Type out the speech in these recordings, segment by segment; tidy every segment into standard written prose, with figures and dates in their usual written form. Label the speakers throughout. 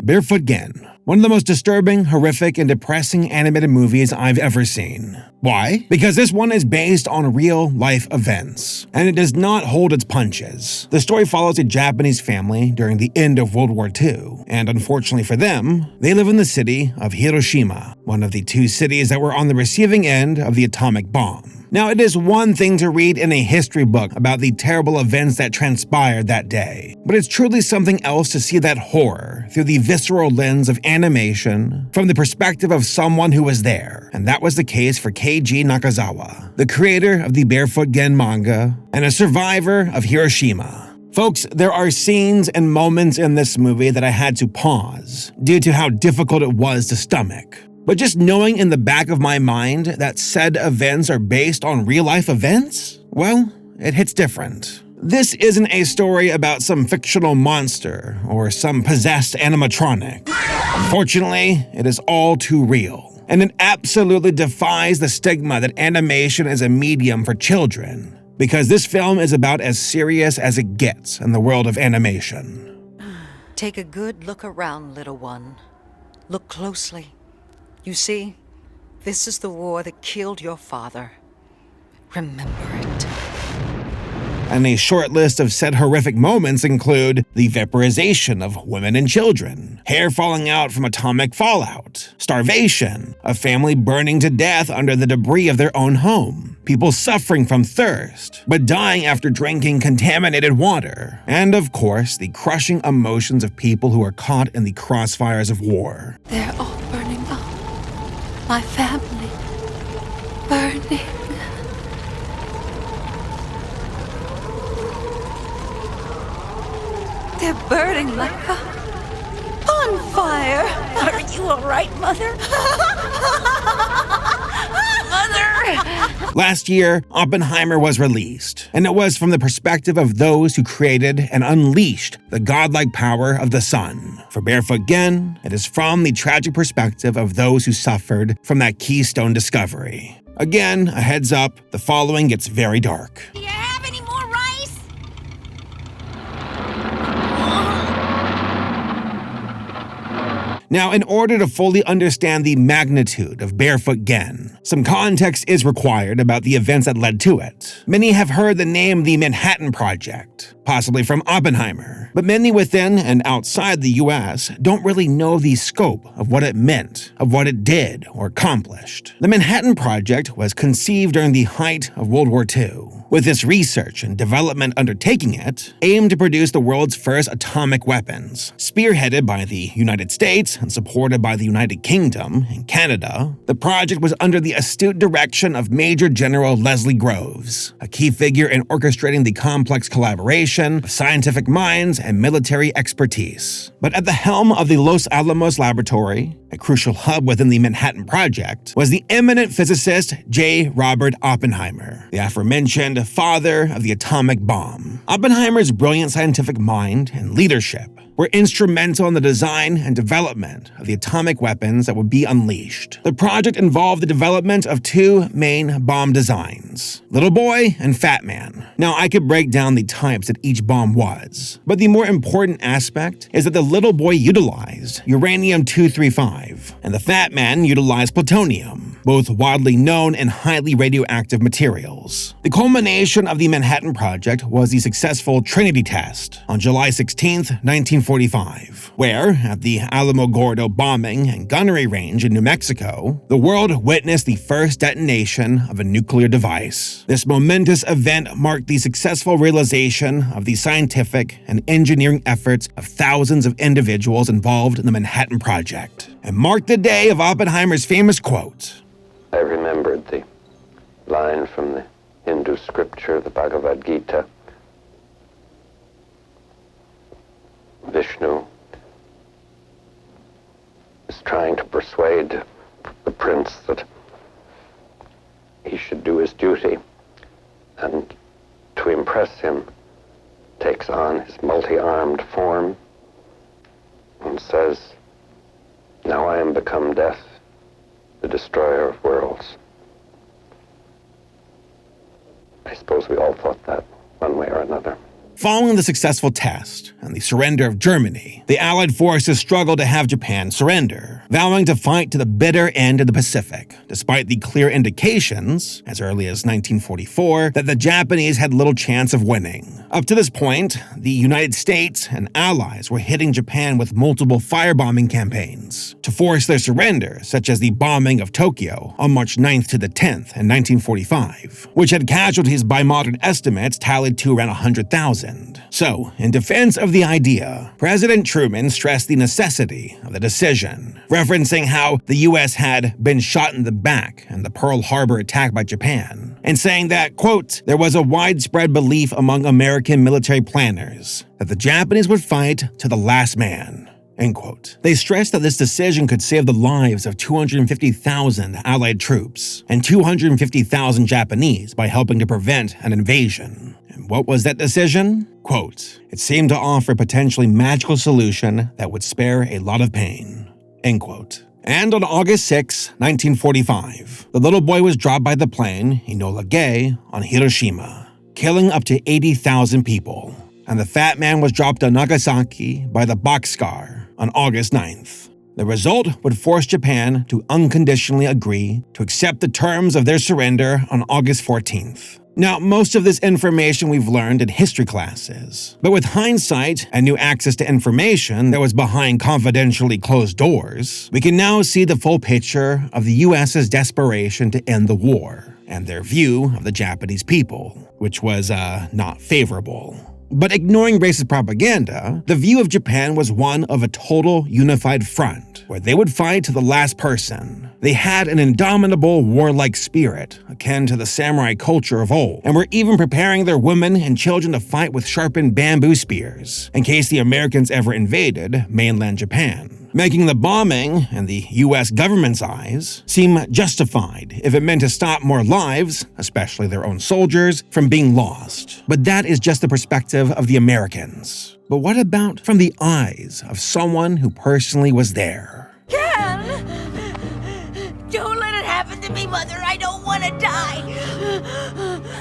Speaker 1: Barefoot Gen, one of the most disturbing, horrific, and depressing animated movies I've ever seen. Why? Because this one is based on real-life events, and it does not hold its punches. The story follows a Japanese family during the end of World War II, and unfortunately for them, they live in the city of Hiroshima, one of the two cities that were on the receiving end of the atomic bomb. Now, it is one thing to read in a history book about the terrible events that transpired that day, but it's truly something else to see that horror through the visceral lens of animation from the perspective of someone who was there, and that was the case for Keiji Nakazawa, the creator of the Barefoot Gen manga and a survivor of Hiroshima. Folks, there are scenes and moments in this movie that I had to pause due to how difficult it was to stomach. But just knowing in the back of my mind that said events are based on real-life events, well, it hits different. This isn't a story about some fictional monster or some possessed animatronic. Unfortunately, it is all too real, and it absolutely defies the stigma that animation is a medium for children, because this film is about as serious as it gets in the world of animation.
Speaker 2: Take a good look around, little one. Look closely. You see, this is the war that killed your father. Remember it.
Speaker 1: And a short list of said horrific moments include the vaporization of women and children, hair falling out from atomic fallout, starvation, a family burning to death under the debris of their own home, people suffering from thirst, but dying after drinking contaminated water, and of course, the crushing emotions of people who are caught in the crossfires of war.
Speaker 2: They're all burning up. My family, burning. They're burning like a bonfire. Are you all right, Mother? Mother!
Speaker 1: Last year, Oppenheimer was released, and it was from the perspective of those who created and unleashed the godlike power of the sun. For Barefoot Gen, it is from the tragic perspective of those who suffered from that keystone discovery. Again, a heads up, the following gets very dark.
Speaker 3: Do you have any more rice?
Speaker 1: Now, in order to fully understand the magnitude of Barefoot Gen, some context is required about the events that led to it. Many have heard the name the Manhattan Project, possibly from Oppenheimer, but many within and outside the US don't really know the scope of what it meant, of what it did or accomplished. The Manhattan Project was conceived during the height of World War II, with its research and development undertaking it, aimed to produce the world's first atomic weapons. Spearheaded by the United States and supported by the United Kingdom and Canada, the project was under the astute direction of Major General Leslie Groves, a key figure in orchestrating the complex collaboration of scientific minds and military expertise. But at the helm of the Los Alamos Laboratory, a crucial hub within the Manhattan Project, was the eminent physicist J. Robert Oppenheimer, the aforementioned father of the atomic bomb. Oppenheimer's brilliant scientific mind and leadership were instrumental in the design and development of the atomic weapons that would be unleashed. The project involved the development of two main bomb designs, Little Boy and Fat Man. Now, I could break down the types that each bomb was, but the more important aspect is that the Little Boy utilized uranium-235, and the Fat Man utilized plutonium, both widely known and highly radioactive materials. The culmination of the Manhattan Project was the successful Trinity test on July 16, 1945, where, at the Alamogordo bombing and gunnery range in New Mexico, the world witnessed the first detonation of a nuclear device. This momentous event marked the successful realization of the scientific and engineering efforts of thousands of individuals involved in the Manhattan Project, and marked the day of Oppenheimer's famous quote.
Speaker 4: I remembered the line from the Hindu scripture, the Bhagavad Gita. Vishnu is trying to persuade the prince that he should do his duty, and to impress him takes on his multi-armed form and says, "Now I am become death, the destroyer of worlds." I suppose we all thought that one way or another.
Speaker 1: Following the successful test and the surrender of Germany, the Allied forces struggled to have Japan surrender, vowing to fight to the bitter end of the Pacific, despite the clear indications, as early as 1944, that the Japanese had little chance of winning. Up to this point, the United States and allies were hitting Japan with multiple firebombing campaigns to force their surrender, such as the bombing of Tokyo on March 9th to the 10th in 1945, which had casualties by modern estimates tallied to around 100,000. So, in defense of the idea, President Truman stressed the necessity of the decision, referencing how the US had been shot in the back in the Pearl Harbor attack by Japan, and saying that, quote, there was a widespread belief among American military planners that the Japanese would fight to the last man. End quote. They stressed that this decision could save the lives of 250,000 Allied troops and 250,000 Japanese by helping to prevent an invasion. And what was that decision? Quote, it seemed to offer a potentially magical solution that would spare a lot of pain. End quote. And on August 6, 1945, the little boy was dropped by the plane Enola Gay on Hiroshima, killing up to 80,000 people. And the fat man was dropped on Nagasaki by the Boxcar on August 9th. The result would force Japan to unconditionally agree to accept the terms of their surrender on August 14th. Now, most of this information we've learned in history classes, but with hindsight and new access to information that was behind confidentially closed doors, we can now see the full picture of the US's desperation to end the war and their view of the Japanese people, which was, not favorable. But ignoring racist propaganda, the view of Japan was one of a total unified front, where they would fight to the last person. They had an indomitable warlike spirit, akin to the samurai culture of old, and were even preparing their women and children to fight with sharpened bamboo spears, in case the Americans ever invaded mainland Japan, making the bombing, in the US government's eyes, seem justified if it meant to stop more lives, especially their own soldiers, from being lost. But that is just the perspective of the Americans. But what about from the eyes of someone who personally was there?
Speaker 3: Ken! Don't let it happen to me, Mother. I don't want to die.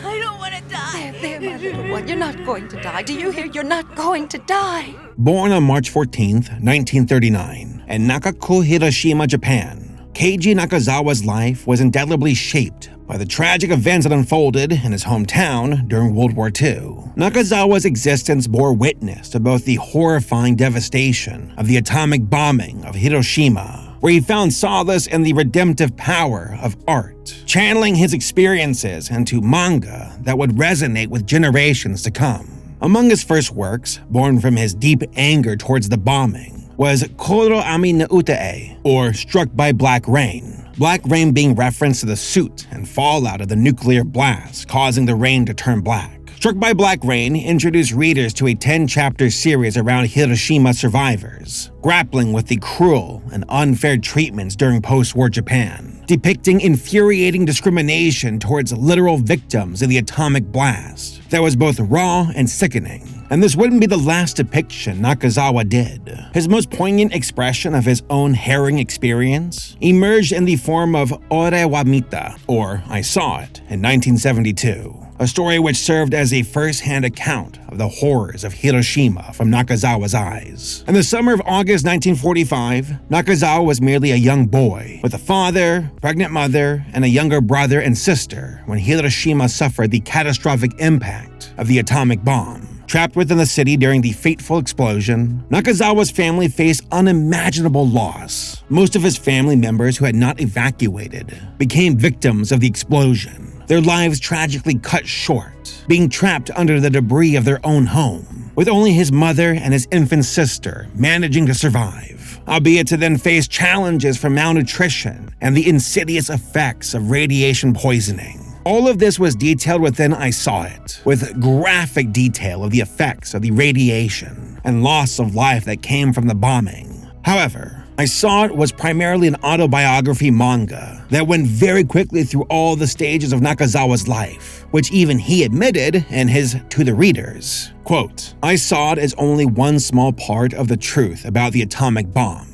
Speaker 3: I don't want to die.
Speaker 2: There, my little one, you're not going to die. Do you hear? You're not going to die.
Speaker 1: Born on March 14th, 1939, in Nakaku, Hiroshima, Japan, Keiji Nakazawa's life was indelibly shaped by the tragic events that unfolded in his hometown during World War II. Nakazawa's existence bore witness to both the horrifying devastation of the atomic bombing of Hiroshima, where he found solace in the redemptive power of art, channeling his experiences into manga that would resonate with generations to come. Among his first works, born from his deep anger towards the bombing, was Koro Ami no Utae, or Struck by Black Rain. Black rain being reference to the soot and fallout of the nuclear blast, causing the rain to turn black. Struck by Black Rain introduced readers to a 10-chapter series around Hiroshima survivors, grappling with the cruel and unfair treatments during post-war Japan, depicting infuriating discrimination towards literal victims of the atomic blast that was both raw and sickening. And this wouldn't be the last depiction Nakazawa did. His most poignant expression of his own harrowing experience emerged in the form of Ore wa Mita, or I Saw It, in 1972. A story which served as a first-hand account of the horrors of Hiroshima from Nakazawa's eyes. In the summer of August 1945, Nakazawa was merely a young boy, with a father, pregnant mother, and a younger brother and sister when Hiroshima suffered the catastrophic impact of the atomic bomb. Trapped within the city during the fateful explosion, Nakazawa's family faced unimaginable loss. Most of his family members who had not evacuated became victims of the explosion, their lives tragically cut short, being trapped under the debris of their own home, with only his mother and his infant sister managing to survive, albeit to then face challenges from malnutrition and the insidious effects of radiation poisoning. All of this was detailed within I Saw It, with graphic detail of the effects of the radiation and loss of life that came from the bombing. However, I Saw It was primarily an autobiography manga that went very quickly through all the stages of Nakazawa's life, which even he admitted in his To the Readers. Quote, I Saw It as only one small part of the truth about the atomic bomb.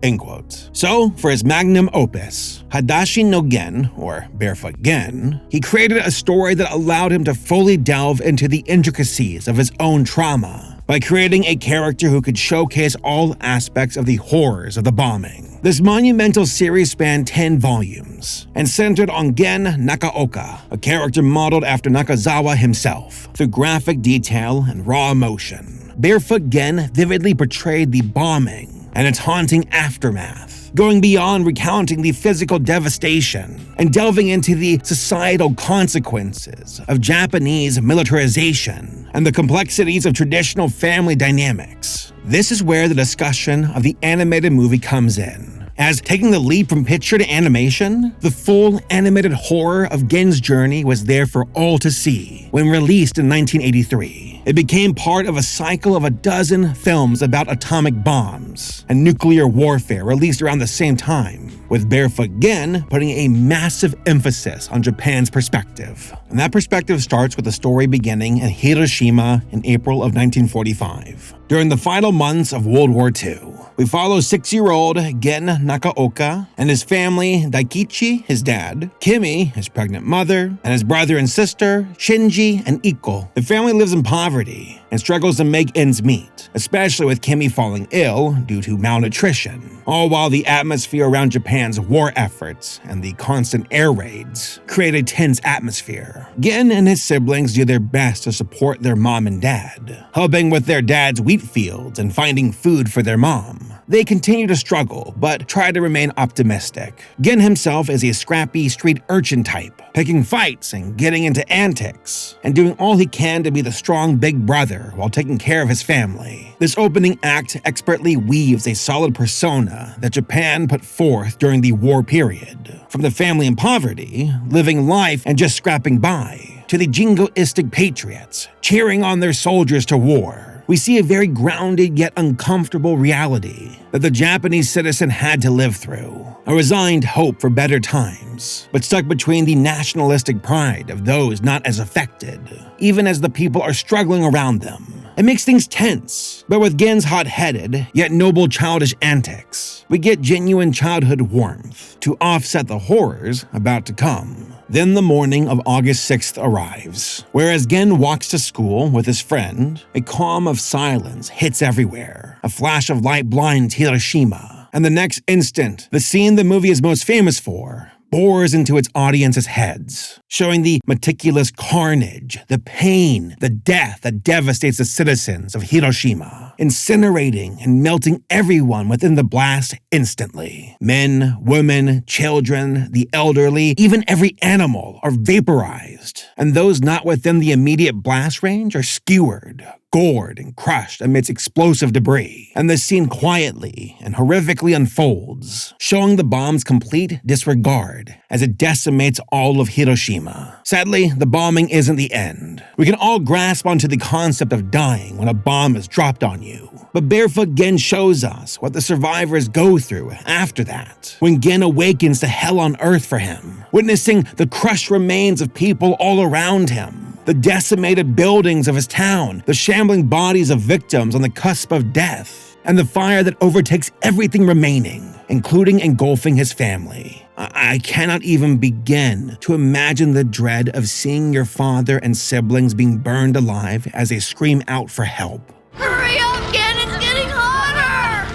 Speaker 1: End quote. So, for his magnum opus, Hadashi no Gen, or Barefoot Gen, he created a story that allowed him to fully delve into the intricacies of his own trauma by creating a character who could showcase all aspects of the horrors of the bombing. This monumental series spanned 10 volumes and centered on Gen Nakaoka, a character modeled after Nakazawa himself, through graphic detail and raw emotion. Barefoot Gen vividly portrayed the bombing and its haunting aftermath, going beyond recounting the physical devastation and delving into the societal consequences of Japanese militarization and the complexities of traditional family dynamics. This is where the discussion of the animated movie comes in, as taking the leap from picture to animation, the full animated horror of Gen's journey was there for all to see when released in 1983. It became part of a cycle of a dozen films about atomic bombs and nuclear warfare released around the same time, with Barefoot Gen putting a massive emphasis on Japan's perspective. And that perspective starts with the story beginning in Hiroshima in April of 1945. During the final months of World War II, we follow 6-year-old Gen Nakaoka and his family, Daikichi, his dad, Kimi, his pregnant mother, and his brother and sister, Shinji and Iko. The family lives in poverty and struggles to make ends meet, especially with Kimi falling ill due to malnutrition, all while the atmosphere around Japan's war efforts and the constant air raids create a tense atmosphere. Gen and his siblings do their best to support their mom and dad, helping with their dad's wheat fields and finding food for their mom. They continue to struggle, but try to remain optimistic. Gen himself is a scrappy street urchin type, picking fights and getting into antics, and doing all he can to be the strong big brother while taking care of his family. This opening act expertly weaves a solid persona that Japan put forth during the war period. From the family in poverty, living life and just scrapping by, to the jingoistic patriots, cheering on their soldiers to war. We see a very grounded yet uncomfortable reality that the Japanese citizen had to live through. A resigned hope for better times, but stuck between the nationalistic pride of those not as affected, even as the people are struggling around them. It makes things tense, but with Gen's hot-headed, yet noble childish antics, we get genuine childhood warmth to offset the horrors about to come. Then the morning of August 6th arrives. Whereas Gen walks to school with his friend, a calm of silence hits everywhere. A flash of light blinds Hiroshima, and the next instant, the scene the movie is most famous for bores into its audience's heads, showing the meticulous carnage, the pain, the death that devastates the citizens of Hiroshima, incinerating and melting everyone within the blast instantly. Men, women, children, the elderly, even every animal are vaporized, and those not within the immediate blast range are skewered, gored, and crushed amidst explosive debris. And the scene quietly and horrifically unfolds, showing the bomb's complete disregard as it decimates all of Hiroshima. Sadly, the bombing isn't the end. We can all grasp onto the concept of dying when a bomb is dropped on you. But Barefoot Gen shows us what the survivors go through after that, when Gen awakens to hell on earth for him, witnessing the crushed remains of people all around him. The decimated buildings of his town, the shambling bodies of victims on the cusp of death, and the fire that overtakes everything remaining, including engulfing his family. I cannot even begin to imagine the dread of seeing your father and siblings being burned alive as they scream out for help.
Speaker 3: Hurry up, Gen, it's getting hotter!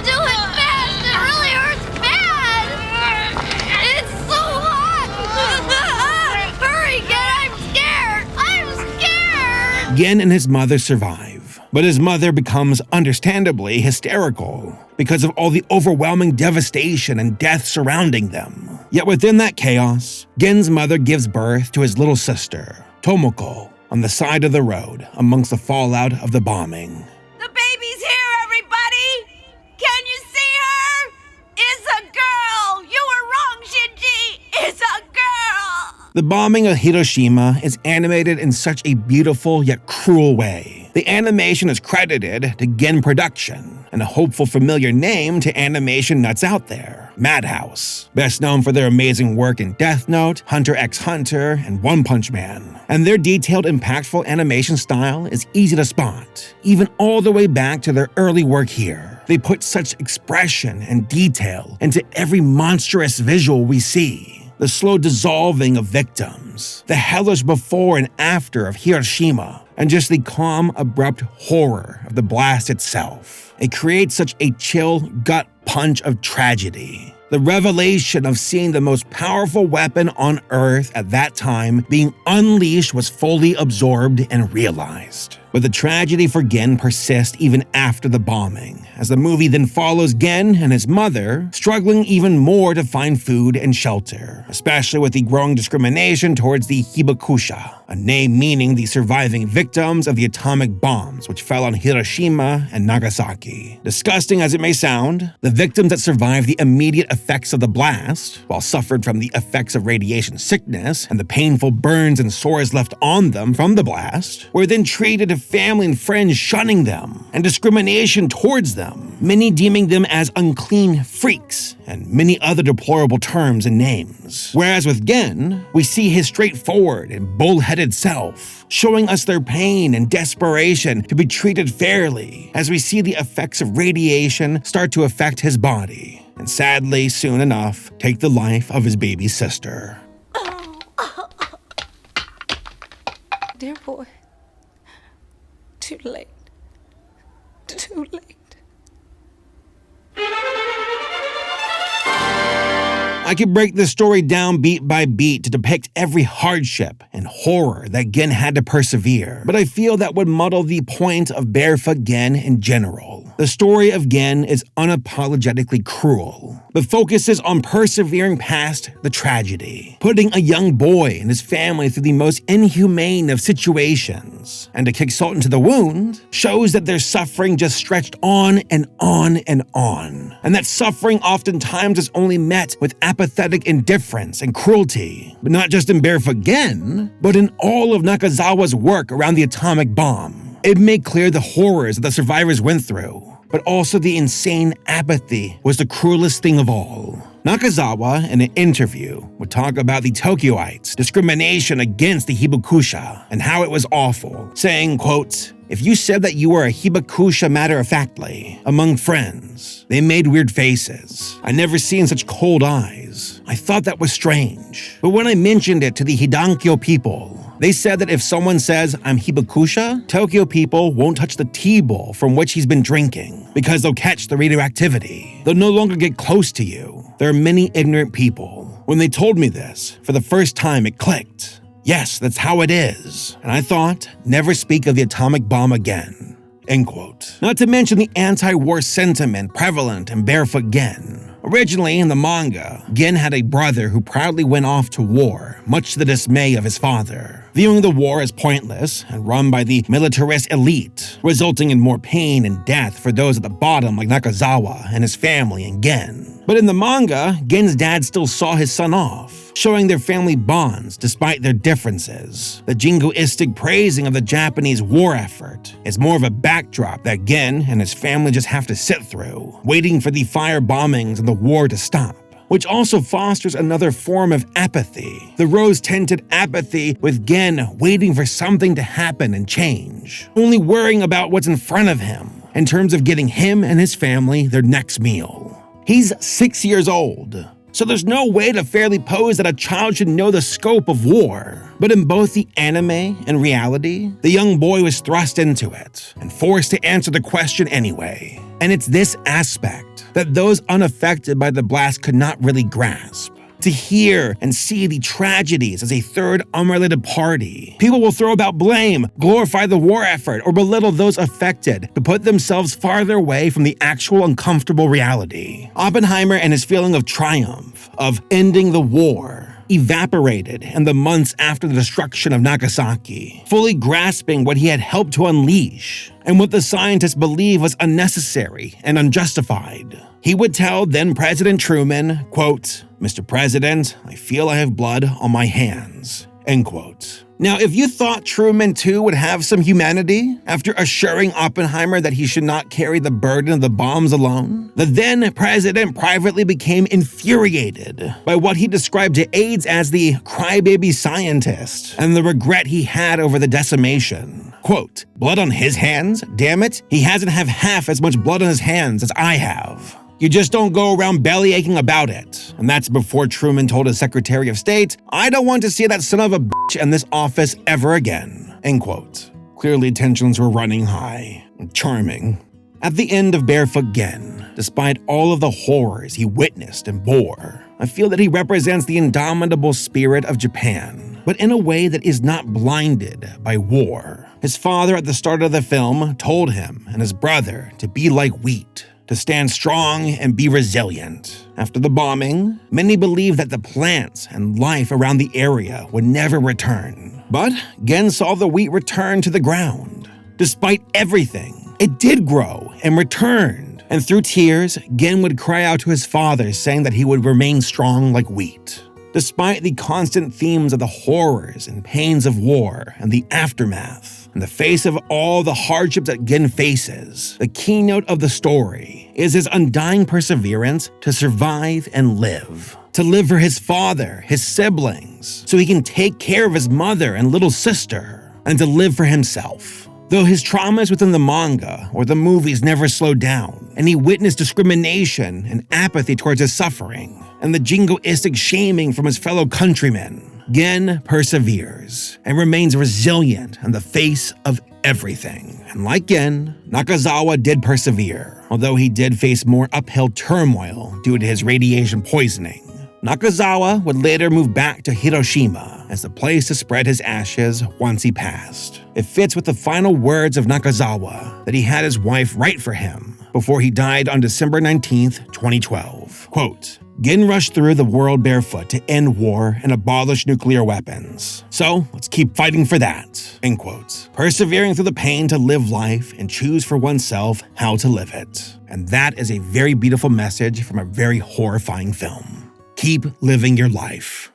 Speaker 3: Do it fast, it really hurts bad! It's so hot! Hurry, Gen, I'm scared!
Speaker 1: Gen and his mother survive, but his mother becomes understandably hysterical because of all the overwhelming devastation and death surrounding them. Yet within that chaos, Gen's mother gives birth to his little sister, Tomoko, on the side of the road amongst the fallout of the bombing.
Speaker 3: The baby's here, everybody! Can you see her? It's a girl! You were wrong, Shinji! It's a girl!
Speaker 1: The bombing of Hiroshima is animated in such a beautiful yet cruel way. The animation is credited to Gen Production, and a hopeful familiar name to animation nuts out there, Madhouse, best known for their amazing work in Death Note, Hunter x Hunter, and One Punch Man. And their detailed, impactful animation style is easy to spot, even all the way back to their early work here. They put such expression and detail into every monstrous visual we see. The slow dissolving of victims, the hellish before and after of Hiroshima, and just the calm, abrupt horror of the blast itself. It creates such a chill gut punch of tragedy. The revelation of seeing the most powerful weapon on Earth at that time being unleashed was fully absorbed and realized. But the tragedy for Gen persists even after the bombing, as the movie then follows Gen and his mother struggling even more to find food and shelter, especially with the growing discrimination towards the hibakusha, a name meaning the surviving victims of the atomic bombs which fell on Hiroshima and Nagasaki. Disgusting as it may sound, the victims that survived the immediate effects of the blast, while suffered from the effects of radiation sickness and the painful burns and sores left on them from the blast, were then treated as family and friends shunning them, and discrimination towards them, many deeming them as unclean freaks, and many other deplorable terms and names. Whereas with Gen, we see his straightforward and bullheaded self, showing us their pain and desperation to be treated fairly, as we see the effects of radiation start to affect his body, and sadly, soon enough, take the life of his baby sister.
Speaker 2: Dear boy. Too late. Too late.
Speaker 1: I could break this story down beat by beat to depict every hardship and horror that Gen had to persevere, but I feel that would muddle the point of Barefoot Gen in general. The story of Gen is unapologetically cruel, but focuses on persevering past the tragedy, putting a young boy and his family through the most inhumane of situations, and to kick salt into the wound, shows that their suffering just stretched on and on and on, and that suffering oftentimes is only met with apathetic indifference and cruelty, but not just in Barefoot Gen, but in all of Nakazawa's work around the atomic bomb. It made clear the horrors that the survivors went through, but also the insane apathy was the cruelest thing of all. Nakazawa, in an interview, would talk about the Tokyoites' discrimination against the hibakusha and how it was awful, saying, quote, "If you said that you were a hibakusha matter-of-factly, among friends, they made weird faces. I never seen such cold eyes. I thought that was strange. But when I mentioned it to the Hidankyo people, they said that if someone says, 'I'm hibakusha,' Tokyo people won't touch the tea bowl from which he's been drinking, because they'll catch the radioactivity. They'll no longer get close to you. There are many ignorant people. When they told me this, for the first time it clicked. Yes, that's how it is. And I thought, never speak of the atomic bomb again." End quote. Not to mention the anti-war sentiment prevalent in Barefoot Gen. Originally, in the manga, Gen had a brother who proudly went off to war, much to the dismay of his father, viewing the war as pointless and run by the militarist elite, resulting in more pain and death for those at the bottom like Nakazawa and his family and Gen. But in the manga, Gen's dad still saw his son off, showing their family bonds despite their differences. The jingoistic praising of the Japanese war effort is more of a backdrop that Gen and his family just have to sit through, waiting for the fire bombings and the war to stop, which also fosters another form of apathy. The rose-tinted apathy with Gen waiting for something to happen and change, only worrying about what's in front of him in terms of getting him and his family their next meal. He's 6 years old, so there's no way to fairly pose that a child should know the scope of war. But in both the anime and reality, the young boy was thrust into it and forced to answer the question anyway. And it's this aspect that those unaffected by the blast could not really grasp. To hear and see the tragedies as a third unrelated party, people will throw about blame, glorify the war effort, or belittle those affected to put themselves farther away from the actual uncomfortable reality. Oppenheimer and his feeling of triumph, of ending the war, evaporated in the months after the destruction of Nagasaki, fully grasping what he had helped to unleash and what the scientists believed was unnecessary and unjustified. He would tell then-President Truman, quote, "Mr. President, I feel I have blood on my hands," end quote. Now, if you thought Truman too would have some humanity after assuring Oppenheimer that he should not carry the burden of the bombs alone, the then president privately became infuriated by what he described to aides as the crybaby scientist and the regret he had over the decimation. Quote, blood on his hands? Damn it, he hasn't have half as much blood on his hands as I have. You just don't go around bellyaching about it. And that's before Truman told his Secretary of State, I don't want to see that son of a bitch in this office ever again. End quote. Clearly tensions were running high. Charming. At the end of Barefoot Gen, despite all of the horrors he witnessed and bore, I feel that he represents the indomitable spirit of Japan, but in a way that is not blinded by war. His father at the start of the film told him and his brother to be like wheat, to stand strong and be resilient. After the bombing, many believed that the plants and life around the area would never return. But Gen saw the wheat return to the ground. Despite everything, it did grow and returned. And through tears, Gen would cry out to his father, saying that he would remain strong like wheat. Despite the constant themes of the horrors and pains of war and the aftermath, in the face of all the hardships that Gen faces, the keynote of the story is his undying perseverance to survive and live. To live for his father, his siblings, so he can take care of his mother and little sister, and to live for himself. Though his traumas within the manga or the movies never slowed down, and he witnessed discrimination and apathy towards his suffering, and the jingoistic shaming from his fellow countrymen, Gen perseveres and remains resilient in the face of everything. And like Gen, Nakazawa did persevere, although he did face more uphill turmoil due to his radiation poisoning. Nakazawa would later move back to Hiroshima as the place to spread his ashes once he passed. It fits with the final words of Nakazawa that he had his wife write for him before he died on December 19th, 2012. Quote, Gen rushed through the world barefoot to end war and abolish nuclear weapons. So let's keep fighting for that. End quote. Persevering through the pain to live life and choose for oneself how to live it. And that is a very beautiful message from a very horrifying film. Keep living your life.